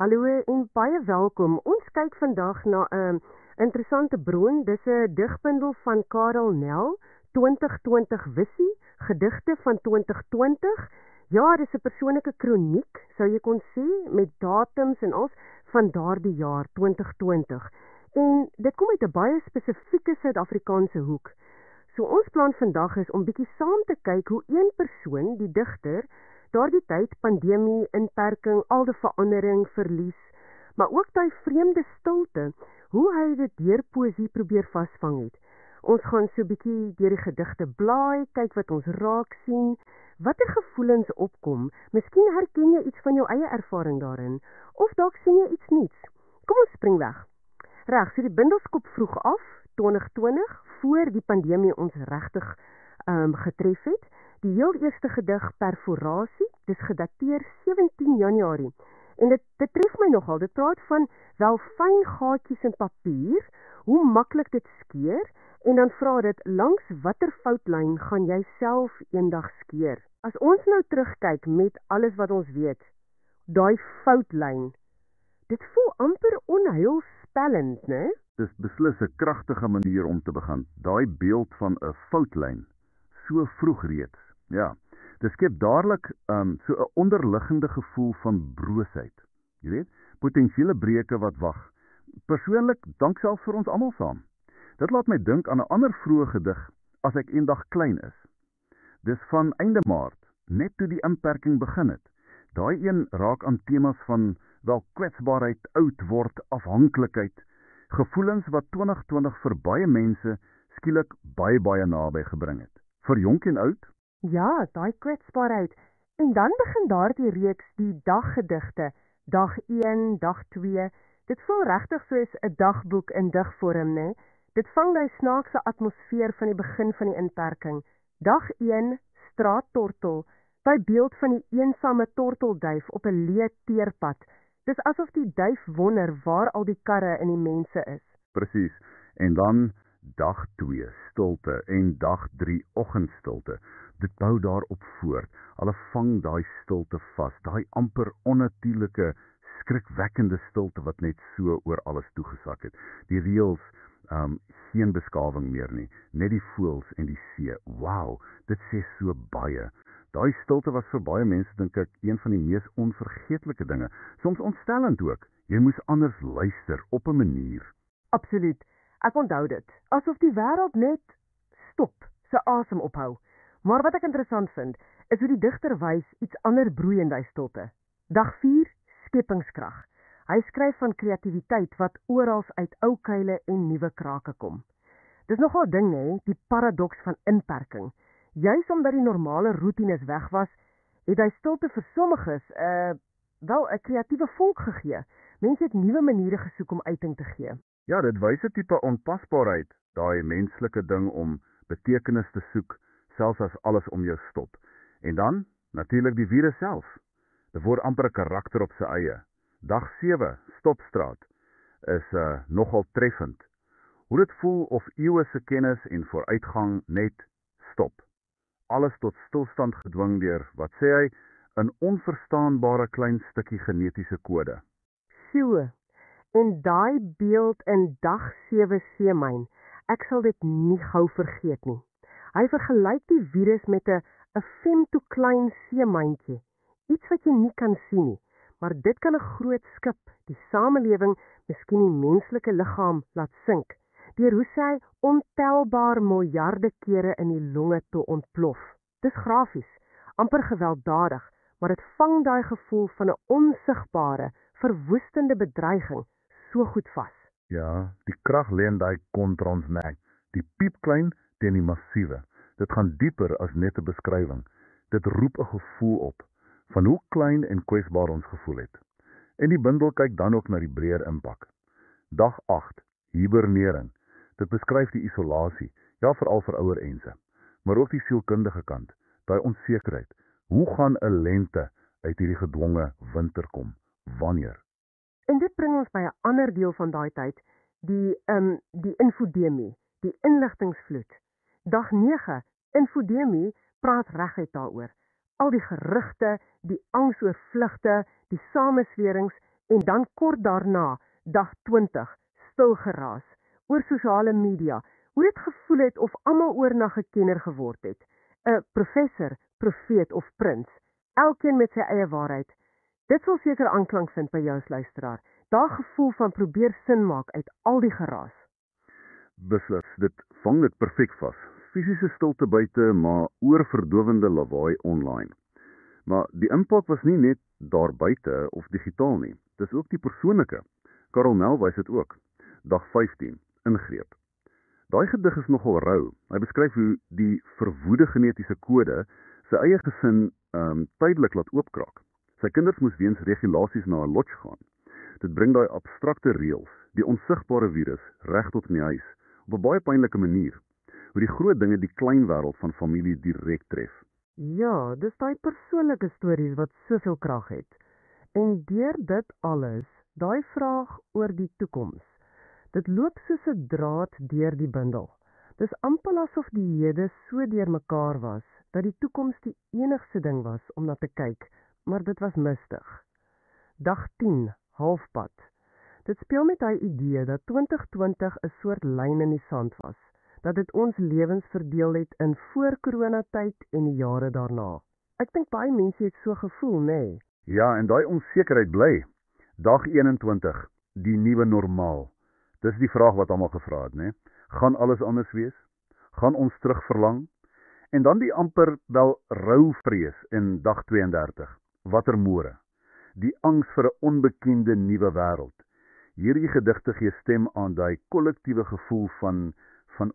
Hallo en baie welkom. Ons kyk vandag na 'n interessante bron. Dis 'n digbundel van Karel Nel, 2020 Visie, gedigte van 2020. Ja, dis 'n persoonlike kroniek, sou jy kon sê, met datums en alles van daardie jaar 2020. En dit kom uit 'n baie spesifieke Suid-Afrikaanse hoek. So ons plan vandag is om bietjie saam te kyk hoe een persoon, die digter, daardie tyd, pandemie, inperking, al die verandering, verlies, maar ook daai vreemde stilte, hoe hy dit deur poesie probeer vasvang het. Ons gaan so bietjie deur die gedigte blaai, kyk wat ons raak sien, watter gevoelens opkom, miskien herken jy iets van jou eie ervaring daarin, of dalk sien jy iets nuuts. Kom ons spring weg. Reg, so die bundel skop vroeg af, 2020, voor die pandemie ons regtig getref het. Die heel eerste gedig Perforasie, dis gedateer 17 Januarie. En dit tref my nogal, dit praat van wel fyn gaatjies in papier, hoe maklik dit skeer, en dan vra dit, langs watter foutlyn gaan jy self eendag skeer? As ons nou terugkyk met alles wat ons weet, daai foutlyn, dit voel amper onheilspellend, né? Dis beslis 'n kragtige manier om te begin. Daai beeld van 'n foutlyn, so vroeg reeds. Ja, dit skep dadelik so 'n onderliggende gevoel van broosheid. Jy weet, potensiële breuke wat wag. Persoonlik, dank selfs vir ons almal saam. Dit laat my dink aan 'n ander vroeë gedig, As ek eendag klein is. Dis van einde Maart, net toe die inperking begin het. Daai een raak aan temas van wel kwetsbaarheid, oud word, afhanklikheid, gevoelens wat 2020 vir baie mense skielik baie naby gebring het. Vir jonk en oud. Ja, daai kwetsbaarheid. En dan begin daardie reeks, die daggedigte, dag 1, dag 2. Dit voel regtig soos 'n dagboek in digvorm, né? Dit vang daai snaakse atmosfeer van die begin van die inperking. Dag 1, straattortel, daai beeld van die eensame tortelduif op 'n leë teerpad. Dis asof die duif wonder waar al die karre en die mense is. Presies. En dan dag 2, stilte, en dag 3, oggendstilte. Dit bou daarop voort. Hulle vang daai stilte vas, daai amper onnatuurlike, skrikwekkende stilte wat net so oor alles toegesak het. Die reëls, geen beskawing meer nie, net die voëls en die see. Wow, dit sê so baie. Daai stilte was vir baie mense, dink ek, een van die mees onvergeetlike dinge. Soms ontstellend ook. Jy moes anders luister op 'n manier. Absoluut. Ek onthou dit. Asof die wêreld net stop, sy asem ophou. Maar wat ek interessant vind, is hoe die digter wys iets ander broei in daai stilte. Dag 4, skepingskrag. Hy skryf van kreatiwiteit wat oral uit ou kuile en nuwe krake kom. Dis nogal 'n ding, hè, die paradoks van inperking. Juis omdat die normale roetines weg was, het hy stilte vir sommiges wel 'n kreatiewe vonk gegee. Mense het nuwe maniere gesoek om uiting te gee. Ja, dit wys 'n tipe onpasbaarheid, daai menslike ding om betekenis te soek, selfs as alles om jou stop. En dan, natuurlik die virus self. Dit word amper 'n karakter op sy eie. Dag 7, Stopstraat, is nogal treffend. Hoe dit voel of eeue se kennis en vooruitgang net stop. Alles tot stilstand gedwing deur, wat sê hy, 'n onverstaanbare klein stukkie genetiese kode. So, en daai beeld in dag 7 seemyn, ek sal dit nie gou vergeet nie. Hy vergelyk die virus met 'n femtoklein seemyntjie, iets wat jy nie kan sien nie, maar dit kan 'n groot skip, die samelewing, miskien die menslike liggaam laat sink, deur hoe sy ontelbaar miljarde kere in die longe toe ontplof. Dis grafies, amper gewelddadig, maar dit vang daai gevoel van 'n onsigbare, verwoestende bedreiging so goed vas. Ja, die krag lê in daai kontra ons nek, die piepklein teen die massiewe. Dit gaan dieper as net 'n beskrywing. Dit roep 'n gevoel op, van hoe klein en kwesbaar ons gevoel het. En die bundel kyk dan ook na die breër impak. Dag 8, hibernering. Dit beskryf die isolasie, ja veral vir ouer ense, maar ook die sielkundige kant, daai onsekerheid. Hoe gaan 'n lente uit hierdie gedwonge winter kom? Wanneer? En dit bring ons by 'n ander deel van daai tyd, die infodemie, die inligtingsvloed. Dag 9, infodemie, praat reguit daaroor. Al die gerugte, die angs oor vlugte, die sameswerings, en dan kort daarna, dag 20, stil geraas, oor sosiale media, hoe dit gevoel het of almal oornag 'n kenner geword het. 'n Professor, profeet of prins, elkeen met sy eie waarheid. Dit sal seker aanklank vind by jou as luisteraar. Daai gevoel van probeer sin maak uit al die geraas. Beslis, dit vang dit perfek vas. Fisiese stilte buite, maar oorverdowende lawaai online. Maar die impak was nie net daar buite of digitaal nie. Dis ook die persoonlike. Karel Nel wys dit ook. Dag 15, ingreep. Daai gedig is nogal rou. Hy beskryf hoe die verwoede genetiese kode sy eie gesin tydelik laat oopkraak. Sy kinders moes weens regulasies na 'n lodge gaan. Dit bring daai abstrakte reëls, die onsigbare virus, reg tot in die huis, op 'n baie pynlike manier. Hoe die groot dinge die klein wêreld van familie direk tref. Ja, dis daai persoonlike stories wat soveel krag het. En deur dit alles, daai vraag oor die toekoms. Dit loop soos 'n draad deur die bundel. Dis amper asof die hede so deurmekaar was, dat die toekoms die enigste ding was om na te kyk, maar dit was mistig. Dag 10, halfpad. Dit speel met daai idee dat 2020 'n soort lyn in die sand was, dat dit ons lewens verdeel het in voor-coronatyd en die jare daarna. Ek dink baie mense het so gevoel, nê? Nee. Ja, en daai onsekerheid bly. Dag 21, die nuwe normaal. Dis die vraag wat almal gevra het, né? Gaan alles anders wees? Gaan ons terug verlang? En dan die amper wel rouvrees in dag 32. Watter môre? Die angs vir 'n onbekende nuwe wêreld. Hierdie gedigte gee stem aan daai kollektiewe gevoel van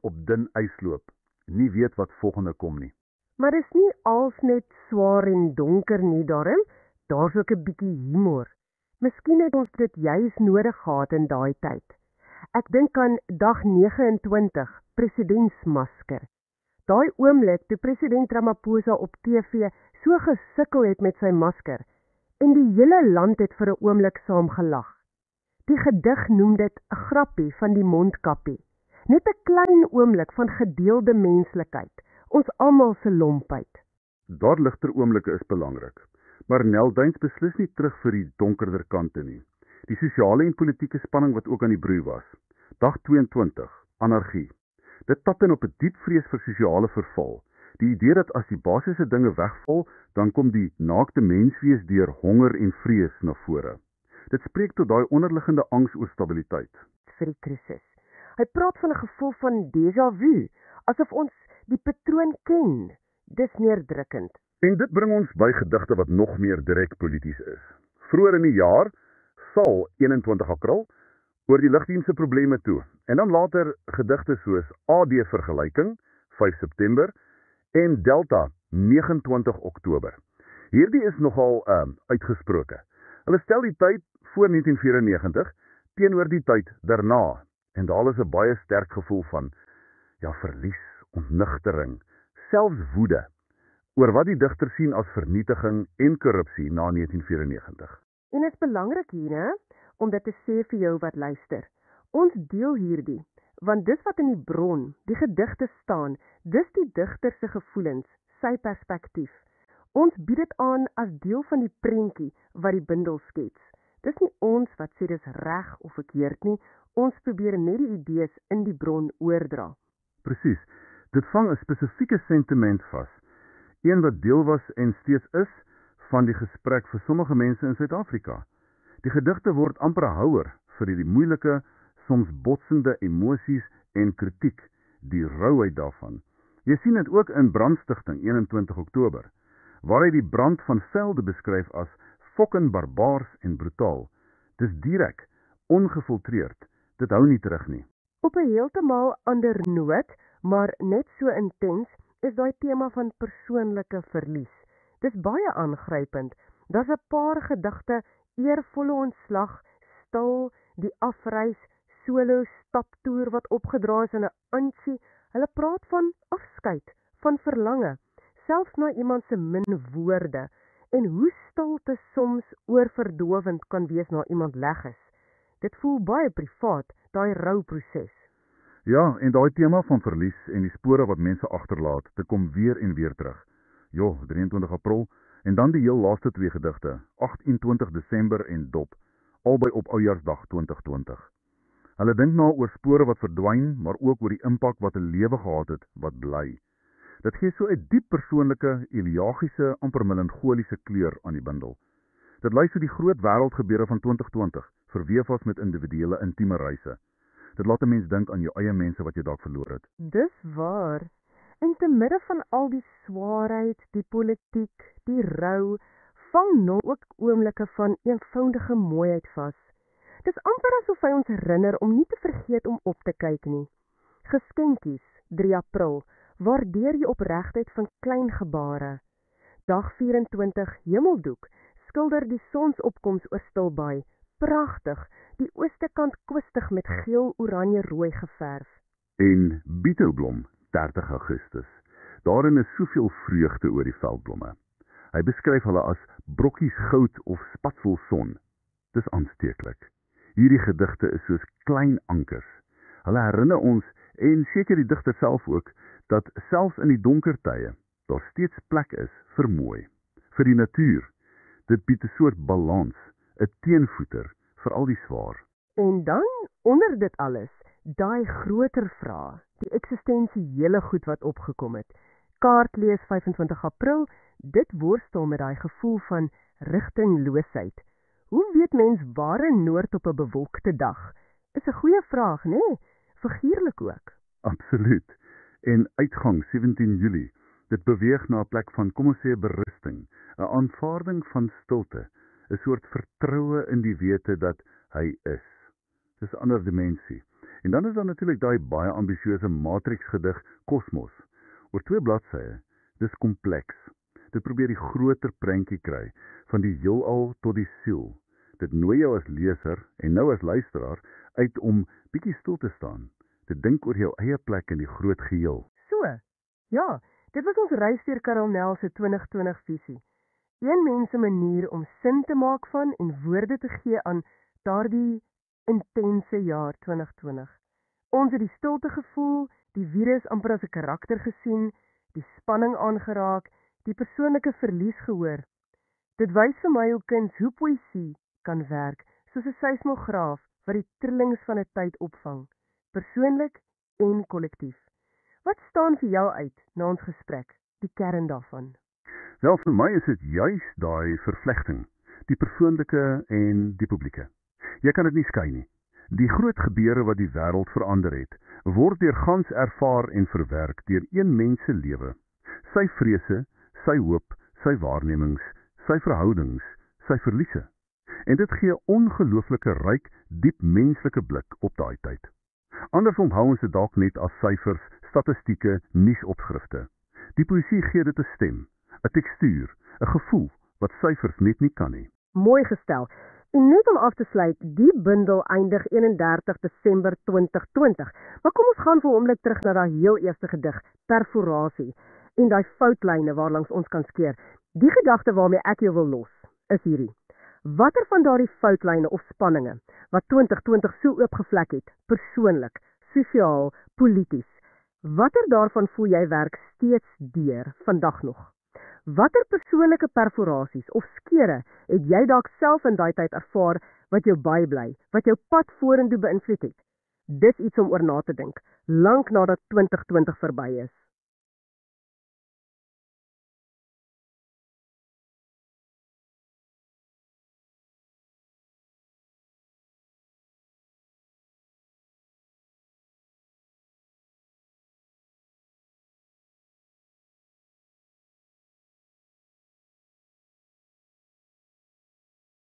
op dun ysloop, nie weet wat volgende kom nie. Maar is nie als net swaar en donker nie daarin, daar's ook 'n bietjie humor. Miskien het ons dit juis nodig gehad in daai tyd. Ek dink aan dag 29, presidentsmasker. Daai oomblik toe president Ramaphosa op TV so gesukkel het met sy masker, en die hele land het vir 'n oomblik saam gelag. Die gedig noem dit 'n grappie van die mondkappie. Net 'n klein oomblik van gedeelde menslikheid, ons almal se lompheid. Daar ligter oomblikke is belangrik, maar Nel deins beslis nie terug vir die donkerder kante nie. Die sosiale en politieke spanning wat ook aan die broei was. Dag 22, anargie. Dit tap in op 'n diep vrees vir sosiale verval. Die idee dat as die basiese dinge wegval, dan kom die naakte menswees deur honger en vrees na vore. Dit spreek tot daai onderliggende angs oor stabiliteit. Vir die krisis. Hy praat van 'n gevoel van déjà vu, asof ons die patroon ken. Dis neerdrukkend. En dit bring ons by gedigte wat nog meer direk polities is. Vroeër in die jaar sal 21 April oor die lugdienste probleme toe. En dan later gedigte soos AD vergelyking 5 September en Delta 29 Oktober. Hierdie is nogal uitgesproke. Hulle stel die tyd voor 1994 teenoor die tyd daarna. En daar is 'n baie sterk gevoel van verlies, ontnigtering, selfs woede oor wat die digter sien as vernietiging en korrupsie na 1994. En dit is belangrik hier, hè, om dit te sê vir jou wat luister. Ons deel hierdie, want dis wat in die bron, die gedigte staan, dis die digter se gevoelens, sy perspektief. Ons bied dit aan as deel van die prentjie wat die bundel skets. Dis nie ons wat sê dis reg of verkeerd nie, ons probeer net die idees in die bron oordra. Presies, dit vang 'n spesifieke sentiment vas, een wat deel was en steeds is van die gesprek vir sommige mense in Suid-Afrika. Die gedigte word amper 'n houer vir die moeilike, soms botsende emosies en kritiek, die rouheid daarvan. Jy sien dit ook in Brandstigting 21 Oktober, waar hy die brand van velde beskryf as fokken barbaars en brutaal. Dis direk, ongefiltreerd, dit hou nie terug nie. Op 'n heeltemal ander noot, maar net so intens, is daai tema van persoonlike verlies. Dis baie aangrypend. Daar's 'n paar gedigte, eervolle ontslag, stil, die afreis, solo staptoer wat opgedra is in 'n antjie. Hulle praat van afskeid, van verlange, selfs na iemand se min woorde, en hoe stilte soms oorverdowend kan wees na iemand leg is. Dit voel baie privaat, daai rouproses. Ja, en daai tema van verlies en die spore wat mense agterlaat, dit kom weer en weer terug. 23 April, en dan die heel laaste twee gedigte, 28 Desember en Dop. albei op Oujaarsdag 2020. Hulle dink na oor spore wat verdwyn, maar ook oor die impak wat 'n lewe gehad het wat bly. Dit gee so 'n diep persoonlike, elegiese, amper melancholiese kleur aan die bundel. Dit lei so die groot wêreldgebeure van 2020, verweef as met individuele intieme reise. Dit laat 'n mens dink aan jou eie mense wat jy dalk verloor het. Dis waar. En te midde van al die swaarheid, die politiek, die rou, vang nog ook oomblikke van eenvoudige mooiheid vas. Dis amper asof hy ons herinner om nie te vergeet om op te kyk nie. Geskenkies, 3 April, waardeer jy opregtheid van klein gebare. Dag 24, Hemeldoek, skilder die sonsopkoms oor Stilbaai. Pragtig, die ooste kant kwistig met geel, oranje, rooi geverf. En Bietoblom, 30 Augustus. Daarin is soveel vreugde oor die veldblomme. Hy beskryf hulle as brokkies goud of spatsel son. Dis aansteeklik. Hierdie gedigte is soos klein ankers. Hulle herinner ons, en seker die digter self ook, dat selfs in die donker tye daar steeds plek is vir mooi, vir die natuur. Dit bied 'n soort balans, 'n teenvoeter vir al die swaar. En dan, onder dit alles, daai groter vraag, die eksistensiële goed wat opgekom het. Kaart lees 25 April, dit worstel met daai gevoel van rigtingloosheid. Hoe weet mens waar in Noord op 'n bewolkte dag? Is 'n goeie vraag, né? Nee? Figuurlik ook. Absoluut. En uitgang 17 Julie, dit beweeg na 'n plek van, kom ons sê, berusting, 'n aanvaarding van stilte, 'n soort vertroue in die wete dat hy is. Dis 'n ander dimensie. En dan is daar natuurlik daai baie ambisieuze Matrix gedig Kosmos, oor 2 bladsye. Dis kompleks. Dit probeer die groter prentjie kry, van die heelal tot die siel. Dit nooi jou as leser, en nou as luisteraar, uit om bietjie stil te staan, te dink oor jou eie plek in die groot geheel. So, ja, dit was ons reis deur Karel Nel se 2020 visie. Een mens se manier om sin te maak van en woorde te gee aan daardie intense jaar 2020. Ons het die stilte gevoel, die virus amper as 'n karakter gesien, die spanning aangeraak, die persoonlike verlies gehoor. Dit wys vir my hoe poësie kan werk, soos 'n seismograaf wat die trillings van 'n tyd opvang, persoonlik en kollektief. Wat staan vir jou uit na ons gesprek, die kern daarvan? Wel, vir my is dit juis daai vervlegting, die persoonlike en die publieke. Jy kan dit nie skei nie. Die groot gebeure wat die wêreld verander het, word deur gans ervaar en verwerk deur een mens se lewe. Sy vrese, sy hoop, sy waarnemings, sy verhoudings, sy verliese. En dit gee 'n ongelooflike ryk, diep menslike blik op daai tyd. Anders onthou ons dit dalk net as syfers, statistieke, nuusopskrifte. Die poësie gee dit 'n stem, 'n tekstuur, 'n gevoel wat syfers net nie kan nie. Mooi gestel. En net om af te sluit, die bundel eindig 31 Desember 2020. Maar kom ons gaan vir 'n oomblik terug na daai heel eerste gedig, Perforasie, en daai foutlyne waarlangs ons kan skeer. Die gedagte waarmee ek jou wil los, is hierdie. Watter van daardie foutlyne of spanninge wat 2020 so oopgevlek het, persoonlik, sosiaal, polities, watter daarvan voel jy werk steeds deur vandag nog? Watter persoonlike perforasies of skere het jy dalk self in daai tyd ervaar wat jou bybly, wat jou pad vorentoe beïnvloed het? Dis iets om oor na te dink, lank nadat 2020 verby is.